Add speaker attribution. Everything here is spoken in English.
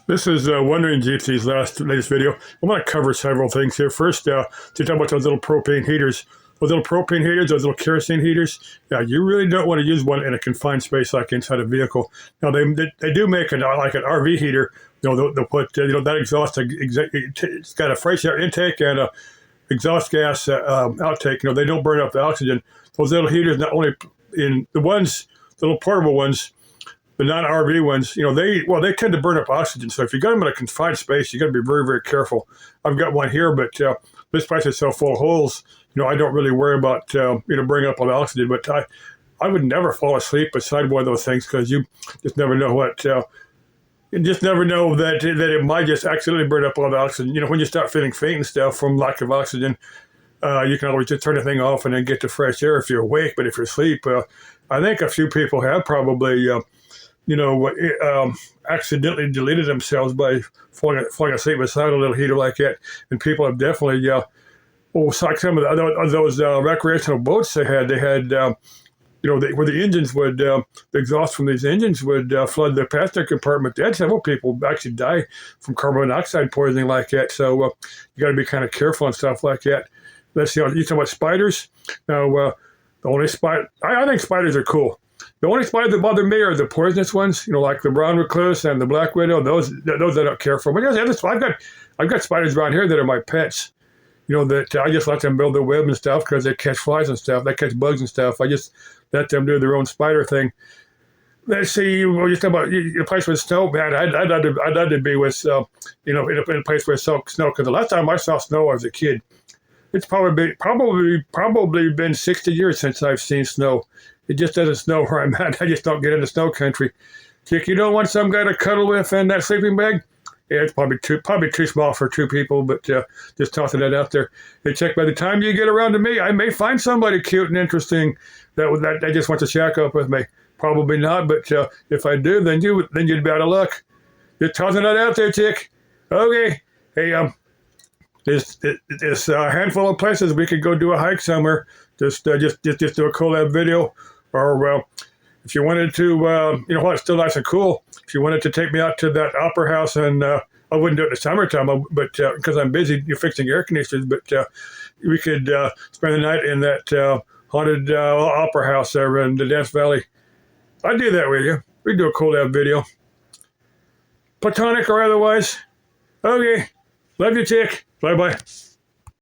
Speaker 1: This is Wondering GP's latest video. I want to cover several things here. First, to talk about those little propane heaters. Those little propane heaters, those little kerosene heaters, yeah, you really don't want to use one in a confined space like inside a vehicle. Now, they do make like an RV heater. They'll put, that exhaust, it's got a fresh air intake and a exhaust gas outtake. They don't burn up the oxygen. Those little heaters, not only in the ones, the little portable ones, the non-RV ones, they tend to burn up oxygen. So if you got them in a confined space, you got to be very, very careful. I've got one here, but this place is so full of holes. I don't really worry about bringing up all the oxygen. But I would never fall asleep beside one of those things because you just never know what. You just never know that it might just accidentally burn up all the oxygen. When you start feeling faint and stuff from lack of oxygen, you can always just turn the thing off and then get the fresh air if you're awake. But if you're asleep, I think a few people have probably. Accidentally deleted themselves by falling asleep beside a little heater like that. And people have definitely, like some of those recreational boats they had, where the engines would, the exhaust from these engines would flood the passenger compartment. They had several people actually die from carbon monoxide poisoning like that. So you got to be kind of careful and stuff like that. Let's see, you talking about spiders? Now, the only spider, I think spiders are cool. The only spiders that bother me are the poisonous ones, like the brown recluse and the black widow. Those I don't care for. But I've got spiders around here that are my pets. That I just let them build their web and stuff because they catch flies and stuff. They catch bugs and stuff. I just let them do their own spider thing. Let's see. Well, you talk about a place with snow, man. I'd love to be with, in a place with snow. Because the last time I saw snow, I was a kid. It's probably been 60 years since I've seen snow. It just doesn't snow where I'm at. I just don't get into snow country. Chick, you don't want some guy to cuddle with in that sleeping bag? Yeah, it's probably too small for two people, but just tossing that out there. Hey, Chick, by the time you get around to me, I may find somebody cute and interesting that just wants to shack up with me. Probably not, but if I do, then you'd be out of luck. Just tossing that out there, Chick. Okay. Hey, there's a handful of places we could go do a hike somewhere. Just do a collab video. Or, if you wanted to, it's still nice and cool. If you wanted to take me out to that opera house, and I wouldn't do it in the summertime, but because I'm busy fixing air conditioners, but we could spend the night in that haunted opera house there in the Death Valley. I'd do that with you. We'd do a collab video. Platonic or otherwise. Okay. Love you, Chick. Bye-bye.